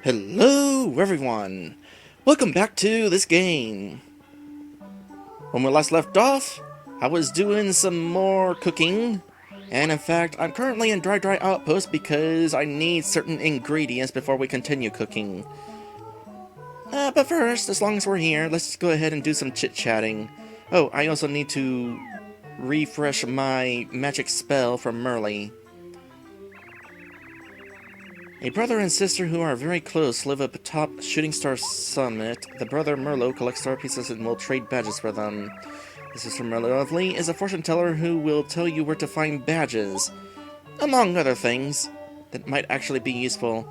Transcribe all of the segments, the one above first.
Hello everyone! Welcome back to this game! When we last left off, I was doing some more cooking, and in fact, I'm currently in Dry Outpost because I need certain ingredients before we continue cooking. But first, as long as we're here, let's go ahead and do some chit-chatting. Oh, I also need to refresh my magic spell from Merle. A brother and sister who are very close live up atop Shooting Star Summit. The brother Merlot collects star pieces and will trade badges for them. The sister Merlovely is a fortune teller who will tell you where to find badges, among other things that might actually be useful.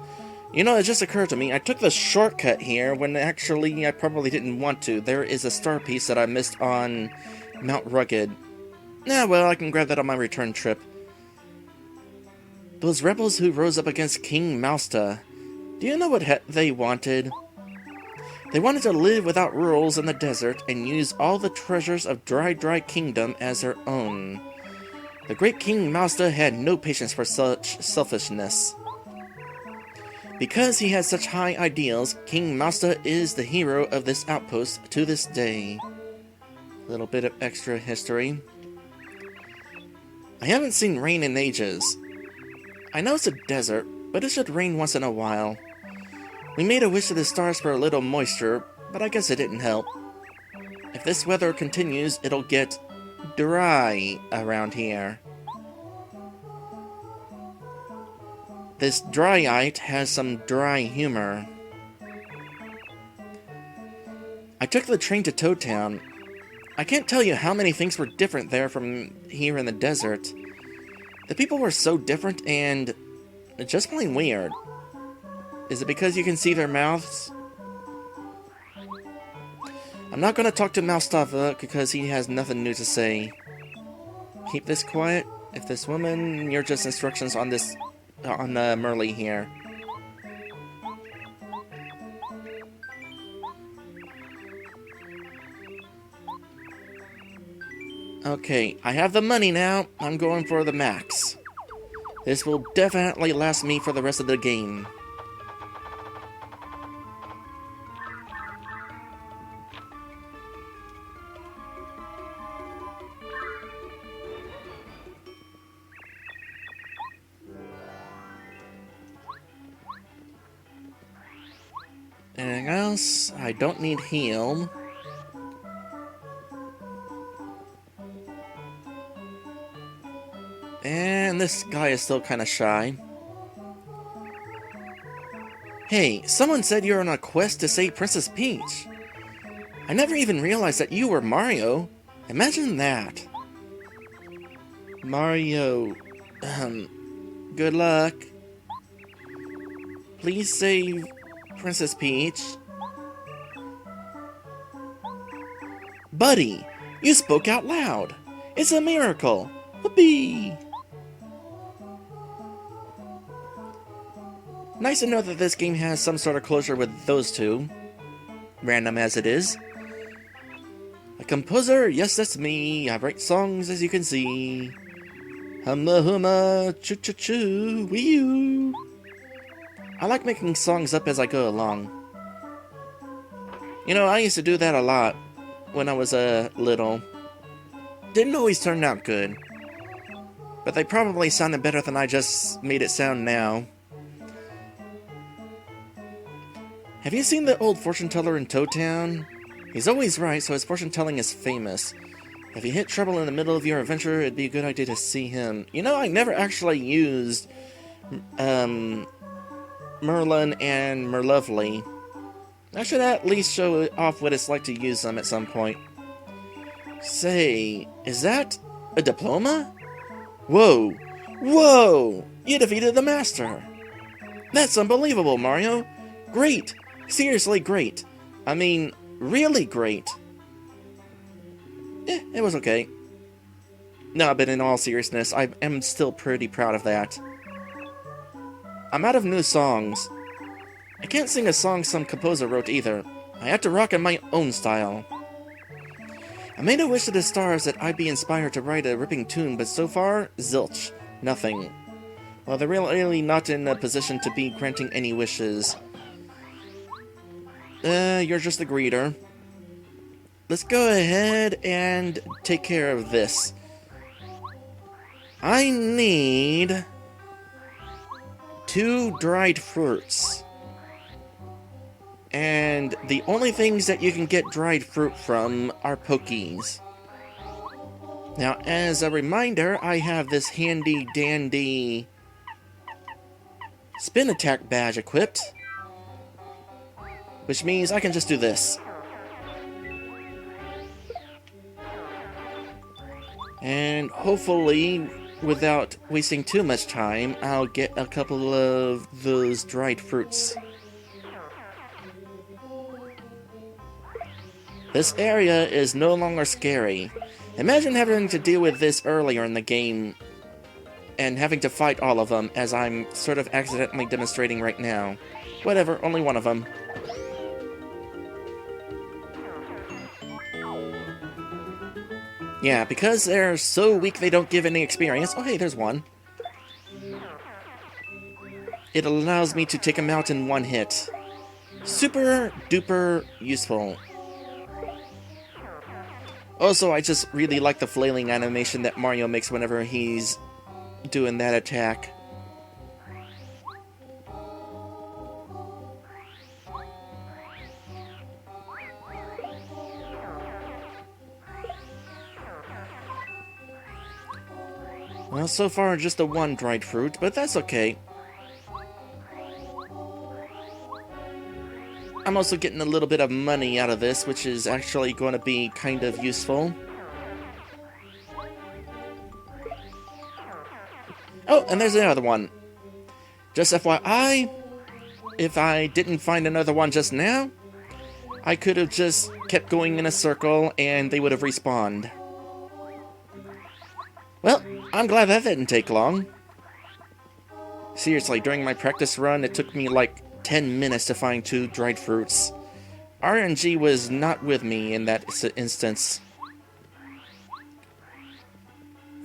You know, it just occurred to me, I took the shortcut here when actually I probably didn't want to. There is a star piece that I missed on Mount Rugged. Well, I can grab that on my return trip. Those rebels who rose up against King Mausta, do you know what they wanted? They wanted to live without rules in the desert and use all the treasures of Dry Kingdom as their own. The great King Mausta had no patience for such selfishness. Because he had such high ideals, King Mausta is the hero of this outpost to this day. Little bit of extra history. I haven't seen rain in ages. I know it's a desert, but it should rain once in a while. We made a wish to the stars for a little moisture, but I guess it didn't help. If this weather continues, it'll get dry around here. This dryite has some dry humor. I took the train to Toad Town. I can't tell you how many things were different there from here in the desert. The people were so different and just plain weird. Is it because you can see their mouths? I'm not gonna talk to Mustafa because he has nothing new to say. Keep this quiet. If this woman, you're just instructions on this, on Merle here. Okay, I have the money now. I'm going for the max. This will definitely last me for the rest of the game. Anything else? I don't need heal. And this guy is still kind of shy. Hey, someone said you're on a quest to save Princess Peach. I never even realized that you were Mario. Imagine that. Mario, good luck. Please save Princess Peach. Buddy, you spoke out loud. It's a miracle. Whoopee! Nice to know that this game has some sort of closure with those two. Random as it is. A composer? Yes, that's me. I write songs, as you can see. Humma humma, choo choo choo, wee yoo. I like making songs up as I go along. You know, I used to do that a lot when I was little. Didn't always turn out good. But they probably sounded better than I just made it sound now. Have you seen the old fortune teller in Toad Town? He's always right, so his fortune telling is famous. If you hit trouble in the middle of your adventure, it'd be a good idea to see him. You know, I never actually used Merlin and Merlovely. I should at least show off what it's like to use them at some point. Say, is that a diploma? Whoa! Whoa! You defeated the master! That's unbelievable, Mario! Great! Seriously great. I mean, really great. It was okay. No, but in all seriousness, I am still pretty proud of that. I'm out of new songs. I can't sing a song some composer wrote either. I have to rock in my own style. I made a wish to the stars that I'd be inspired to write a ripping tune, but so far, zilch. Nothing. Well, they're really not in a position to be granting any wishes. You're just the greeter. Let's go ahead and take care of this. I need 2 dried fruits. And the only things that you can get dried fruit from are Pokeys. Now, as a reminder, I have this handy dandy spin attack badge equipped, which means I can just do this. And hopefully, without wasting too much time, I'll get a couple of those dried fruits. This area is no longer scary. Imagine having to deal with this earlier in the game and having to fight all of them, as I'm sort of accidentally demonstrating right now. Whatever, only one of them. Yeah, because they're so weak they don't give any experience. Oh hey, there's one. It allows me to take them out in one hit. Super duper useful. Also, I just really like the flailing animation that Mario makes whenever he's doing that attack. Well, so far just the one dried fruit, but that's okay. I'm also getting a little bit of money out of this, which is actually going to be kind of useful. Oh, and there's another one. Just FYI, if I didn't find another one just now, I could have just kept going in a circle and they would have respawned. Well, I'm glad that didn't take long. Seriously, during my practice run, it took me like 10 minutes to find 2 dried fruits. RNG was not with me in that instance.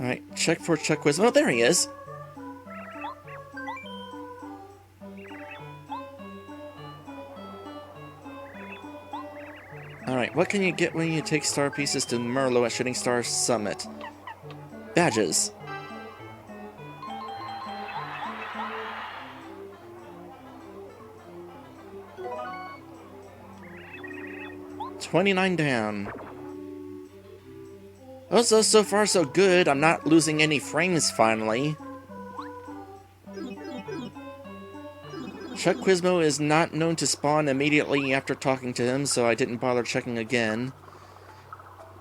Alright, check for Chuck Quiz. Oh, there he is! Alright, what can you get when you take star pieces to Merlo at Shooting Star Summit? Badges. $29 down. Also, so far so good. I'm not losing any frames finally. Chuck Quizmo is not known to spawn immediately after talking to him, so I didn't bother checking again.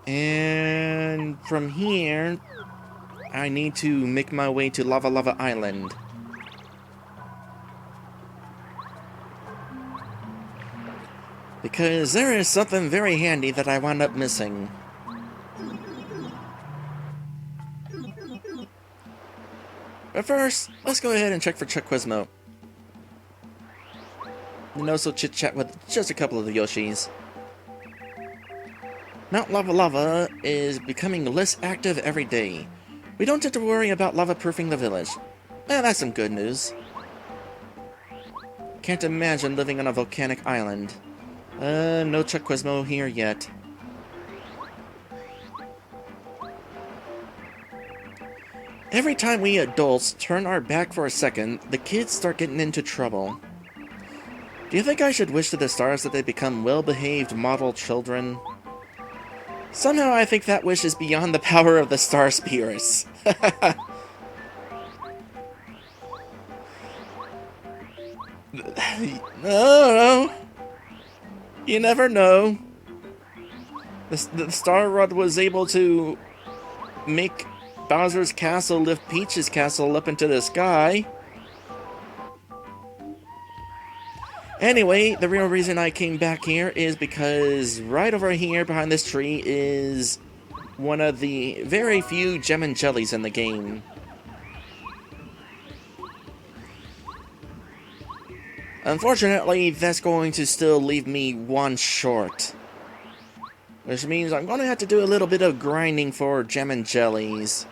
And from here, I need to make my way to Lava Lava Island. Because there is something very handy that I wound up missing. But first, let's go ahead and check for Chuck Quizmo. And also chit-chat with just a couple of the Yoshis. Mount Lava Lava is becoming less active every day. We don't have to worry about lava-proofing the village. That's some good news. Can't imagine living on a volcanic island. No Chuck Quizmo here yet. Every time we adults turn our back for a second, the kids start getting into trouble. Do you think I should wish to the stars that they become well-behaved model children? Somehow I think that wish is beyond the power of the star spirits. No. You never know. The Star Rod was able to make Bowser's castle lift Peach's castle up into the sky. Anyway, the real reason I came back here is because right over here behind this tree is one of the very few gem and jellies in the game. Unfortunately, that's going to still leave me one short. Which means I'm going to have to do a little bit of grinding for gem and jellies.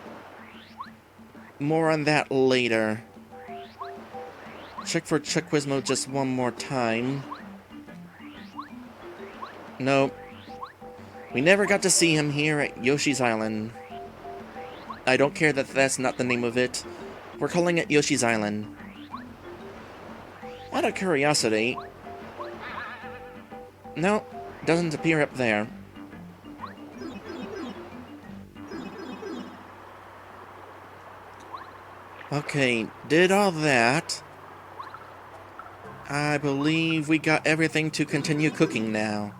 More on that later. Check for Chuck Quizmo just one more time. Nope. We never got to see him here at Yoshis Island. I don't care that that's not the name of it. We're calling it Yoshis Island. Out of curiosity... No, doesn't appear up there. Okay, did all that. I believe we got everything to continue cooking now.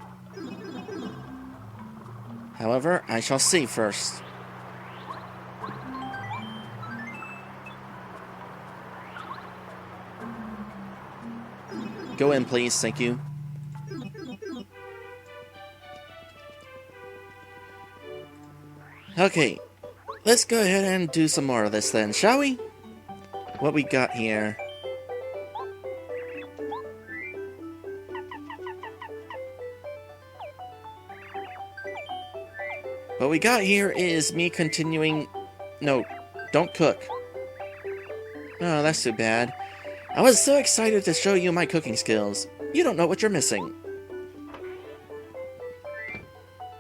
However, I shall see first. Go in, please, thank you. Okay, let's go ahead and do some more of this then, shall we? What we got here? What we got here is me continuing... No, don't cook. Oh, that's too bad. I was so excited to show you my cooking skills. You don't know what you're missing.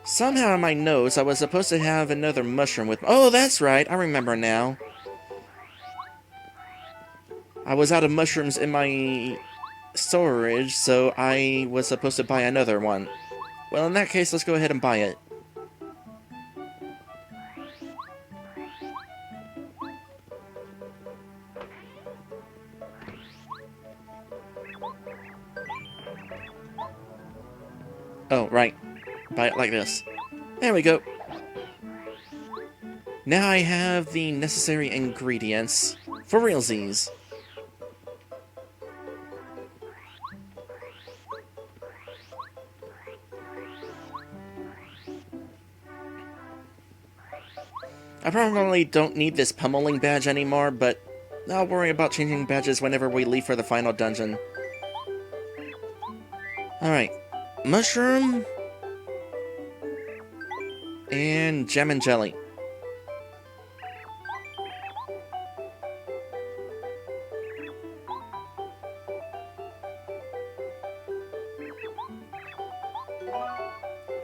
Somehow in my notes, I was supposed to have another mushroom with... Oh, that's right, I remember now. I was out of mushrooms in my storage, so I was supposed to buy another one. Well, in that case, let's go ahead and buy it. Oh, right. Buy it like this. There we go. Now I have the necessary ingredients for realsies. I probably don't need this Pummelling badge anymore, but I'll worry about changing badges whenever we leave for the final dungeon. Alright. Mushroom... and jam and jelly.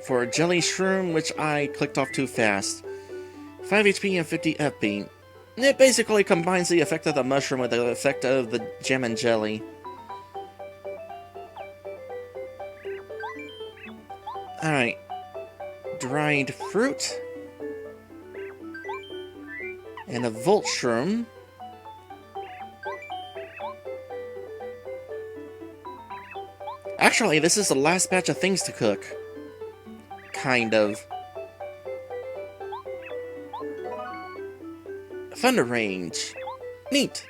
For a jelly shroom, which I clicked off too fast. 5 HP and 50 FP. It basically combines the effect of the mushroom with the effect of the jam and jelly. Alright. Dried fruit. And a volt shroom. Actually, this is the last batch of things to cook. Kind of. Thunder Range. Neat.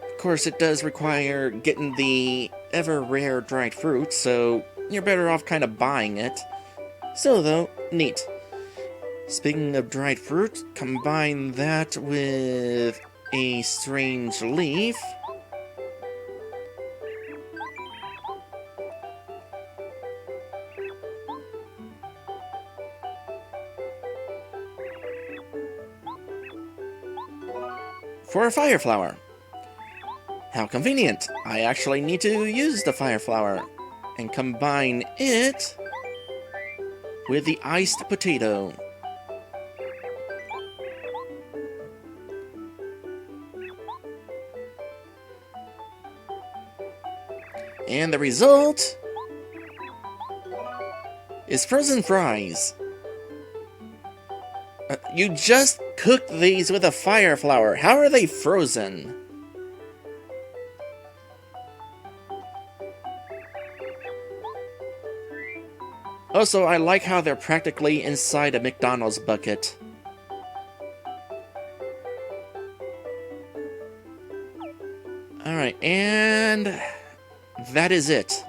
Of course, it does require getting the ever-rare dried fruit, so you're better off kind of buying it. Still, though, neat. Speaking of dried fruit, combine that with a strange leaf. For a fire flower. How convenient! I actually need to use the fire flower and combine it with the iced potato. And the result is frozen fries. You just cooked these with a fire flower. How are they frozen? Also, I like how they're practically inside a McDonald's bucket. Alright, and that is it.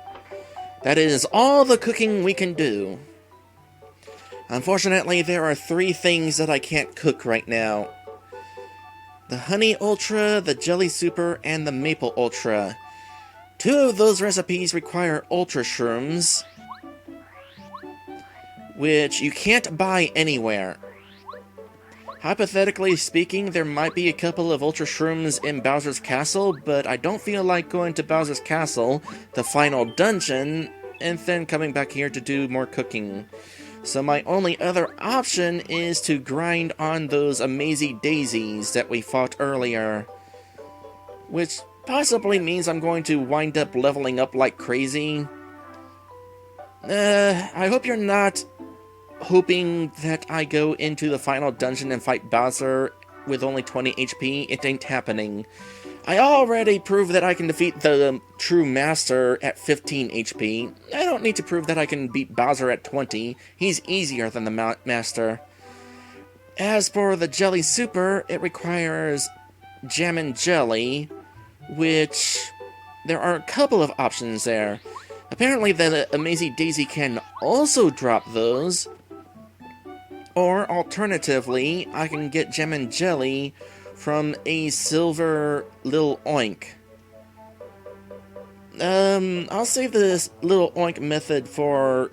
That is all the cooking we can do. Unfortunately, there are 3 things that I can't cook right now. The Honey Ultra, the Jelly Super, and the Maple Ultra. 2 of those recipes require Ultra Shrooms, which you can't buy anywhere. Hypothetically speaking, there might be a couple of Ultra Shrooms in Bowser's Castle, but I don't feel like going to Bowser's Castle, the final dungeon, and then coming back here to do more cooking. So my only other option is to grind on those Amazy Daisies that we fought earlier. Which possibly means I'm going to wind up leveling up like crazy. I hope you're not hoping that I go into the final dungeon and fight Bowser with only 20 HP. It ain't happening. I already proved that I can defeat the true master at 15 HP. I don't need to prove that I can beat Bowser at 20. He's easier than the master. As for the Jelly Super, it requires Jam and Jelly, which there are a couple of options there. Apparently the Amazy Daisy can also drop those. Or alternatively, I can get Jam and Jelly from a silver Lil Oink. I'll save this Lil Oink method for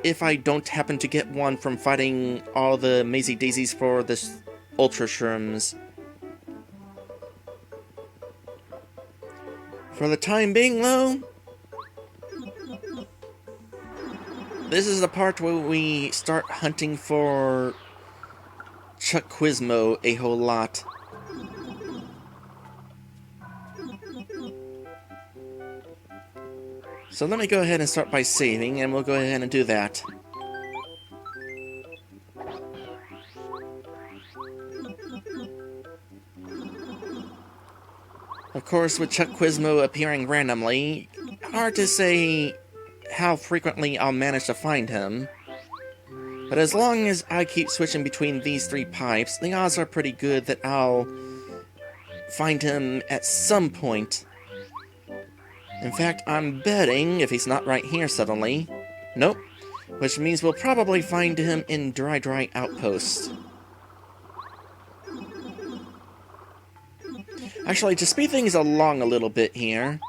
if I don't happen to get one from fighting all the Amazy Daisies for the Ultra Shrooms. For the time being, though, this is the part where we start hunting for Chuck Quizmo a whole lot. So let me go ahead and start by saving, and we'll go ahead and do that. Of course, with Chuck Quizmo appearing randomly, hard to say how frequently I'll manage to find him. But as long as I keep switching between these three pipes, the odds are pretty good that I'll find him at some point. In fact, I'm betting, if he's not right here suddenly, nope, which means we'll probably find him in Dry Outpost. Actually, to speed things along a little bit here,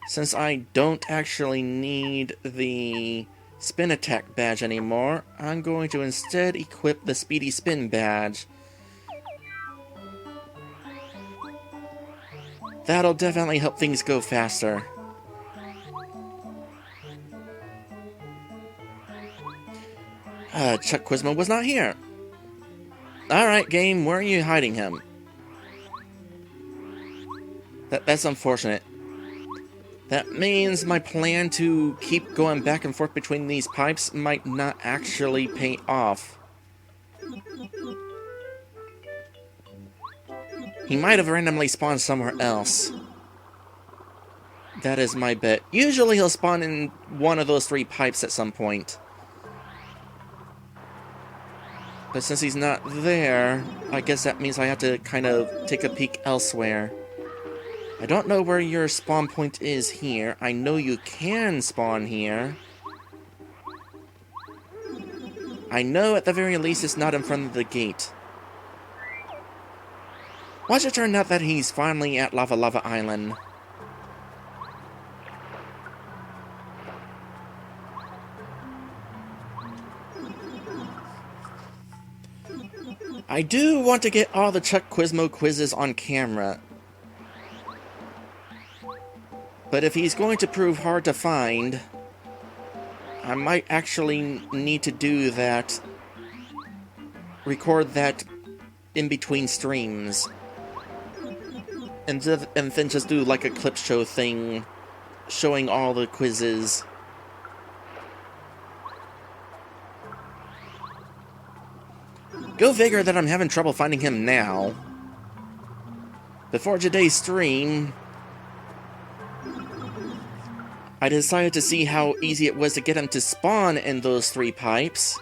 since I don't actually need the Spin Attack badge anymore, I'm going to instead equip the Speedy Spin badge. That'll definitely help things go faster. Chuck Quizmo was not here. Alright, game, where are you hiding him? That's unfortunate. That means my plan to keep going back and forth between these pipes might not actually pay off. He might have randomly spawned somewhere else. That is my bet. Usually he'll spawn in one of those three pipes at some point. But since he's not there, I guess that means I have to kind of take a peek elsewhere. I don't know where your spawn point is here. I know you can spawn here. I know at the very least it's not in front of the gate. Watch it turn out that he's finally at Lava Island. I do want to get all the Chuck Quizmo quizzes on camera. But if he's going to prove hard to find, I might actually need to do that. Record that in between streams. And then just do like a clip show thing, showing all the quizzes. Go figure that I'm having trouble finding him now. Before today's stream, I decided to see how easy it was to get him to spawn in those three pipes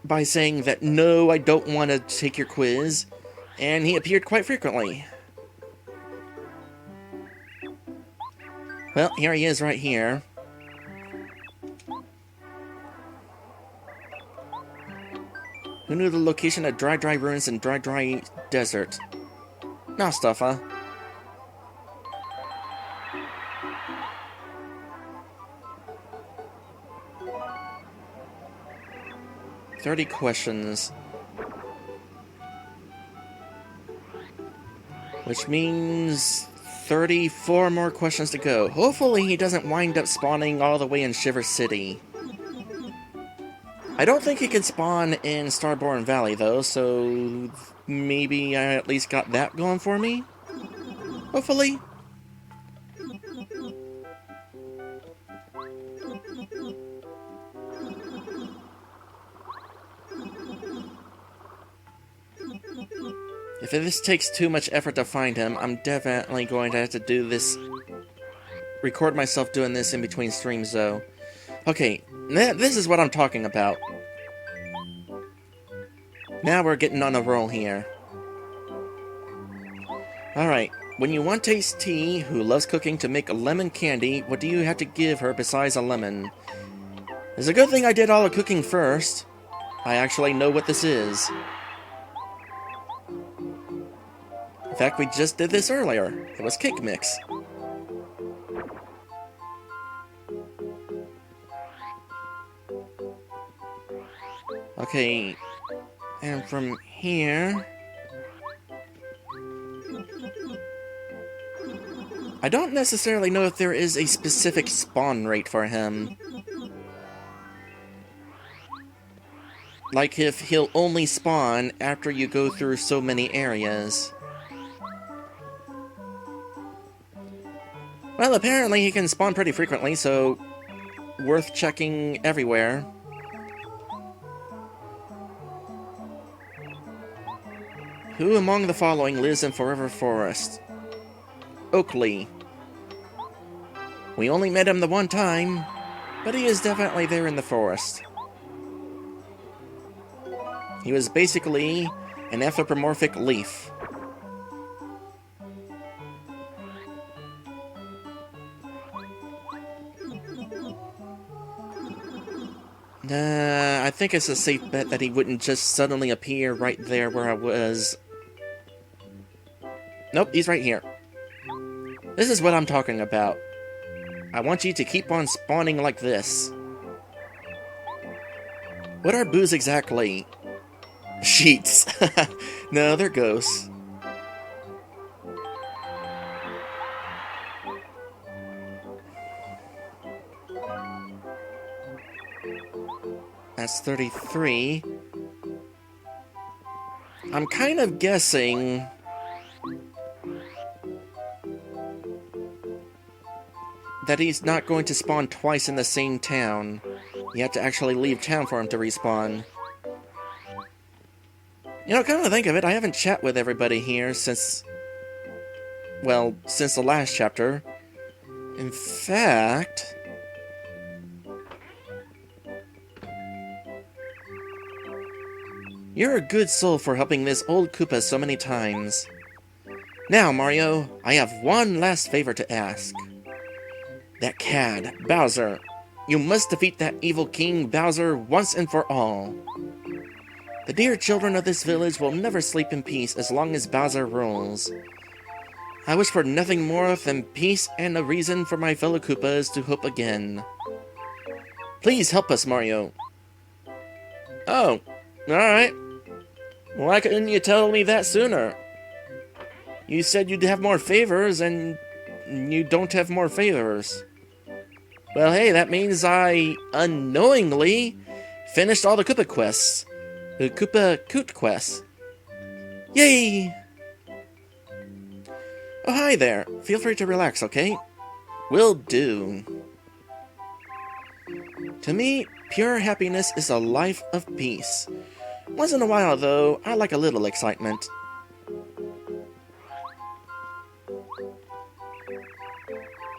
by saying that, no, I don't want to take your quiz, and he appeared quite frequently. Well, here he is right here. Who knew the location of Dry Ruins and Dry Desert? Nah, Stuffa. 30 questions. Which means 34 more questions to go. Hopefully he doesn't wind up spawning all the way in Shiver City. I don't think he can spawn in Starborn Valley, though, so maybe I at least got that going for me? Hopefully. If this takes too much effort to find him, I'm definitely going to have to do this... record myself doing this in between streams, though. Okay, this is what I'm talking about. Now we're getting on a roll here. Alright, when you want Taste Tea, who loves cooking, to make a lemon candy, what do you have to give her besides a lemon? It's a good thing I did all the cooking first. I actually know what this is. In fact, we just did this earlier. It was cake mix. Okay, and from here... I don't necessarily know if there is a specific spawn rate for him. Like if he'll only spawn after you go through so many areas. Well, apparently he can spawn pretty frequently, so worth checking everywhere. Who among the following lives in Forever Forest? Oakley. We only met him the one time, but he is definitely there in the forest. He was basically an anthropomorphic leaf. I think it's a safe bet that he wouldn't just suddenly appear right there where I was. Nope, he's right here. This is what I'm talking about. I want you to keep on spawning like this. What are boos exactly? Sheets. No, they're ghosts. That's 33. I'm kind of guessing... that he's not going to spawn twice in the same town. You have to actually leave town for him to respawn. You know, come to think of it, I haven't chat with everybody here since... well, since the last chapter. In fact... you're a good soul for helping this old Koopa so many times. Now, Mario, I have one last favor to ask. That cad, Bowser. You must defeat that evil King Bowser once and for all. The dear children of this village will never sleep in peace as long as Bowser rules. I wish for nothing more than peace and a reason for my fellow Koopas to hope again. Please help us, Mario. Oh, alright. Why couldn't you tell me that sooner? You said you'd have more favors, and you don't have more favors. Well, hey, that means I unknowingly finished all the Koopa quests. The Koopa Coot quests. Yay! Oh, hi there. Feel free to relax, okay? Will do. To me, pure happiness is a life of peace. Once in a while, though, I like a little excitement.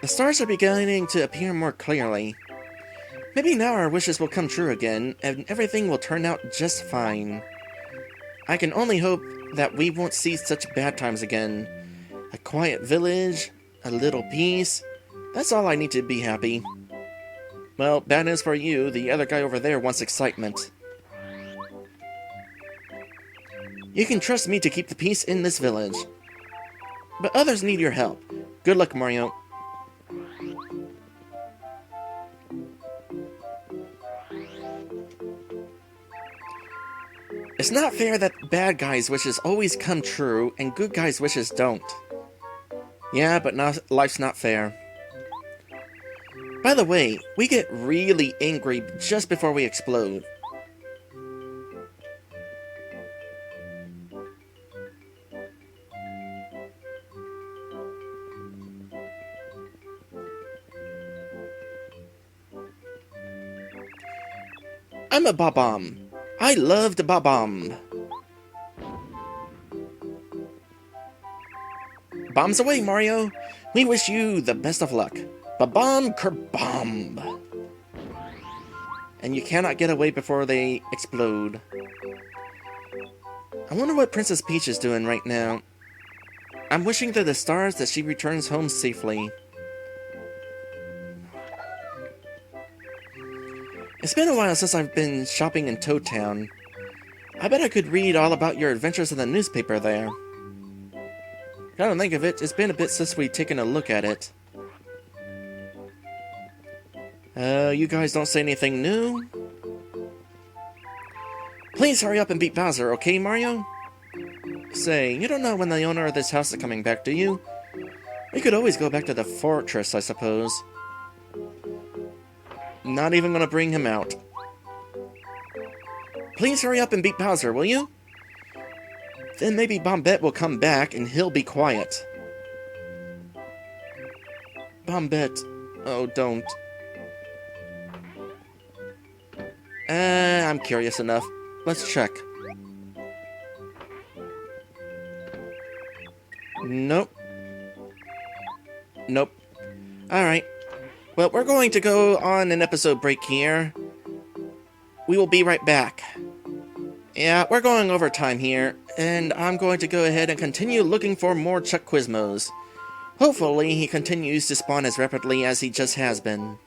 The stars are beginning to appear more clearly. Maybe now our wishes will come true again, and everything will turn out just fine. I can only hope that we won't see such bad times again. A quiet village, a little peace, that's all I need to be happy. Well, bad news for you, the other guy over there wants excitement. You can trust me to keep the peace in this village. But others need your help. Good luck, Mario. It's not fair that bad guys' wishes always come true and good guys' wishes don't. Yeah, but life's not fair. By the way, we get really angry just before we explode. I'm a Bob-omb. I love the Bob-omb. Bombs away, Mario. We wish you the best of luck. Ba-bomb, ker-bomb. And you cannot get away before they explode. I wonder what Princess Peach is doing right now. I'm wishing to the stars that she returns home safely. It's been a while since I've been shopping in Toad Town. I bet I could read all about your adventures in the newspaper there. Come to think of it, it's been a bit since we've taken a look at it. You guys don't say anything new? Please hurry up and beat Bowser, okay, Mario? Say, you don't know when the owner of this house is coming back, do you? We could always go back to the fortress, I suppose. Not even gonna bring him out. Please hurry up and beat Bowser, will you? Then maybe Bombette will come back and he'll be quiet. Bombette. Oh, don't. I'm curious enough. Let's check. Nope. Nope. Alright. Well, we're going to go on an episode break here. We will be right back. Yeah, we're going over time here, and I'm going to go ahead and continue looking for more Chuck Quizmos. Hopefully, he continues to spawn as rapidly as he just has been.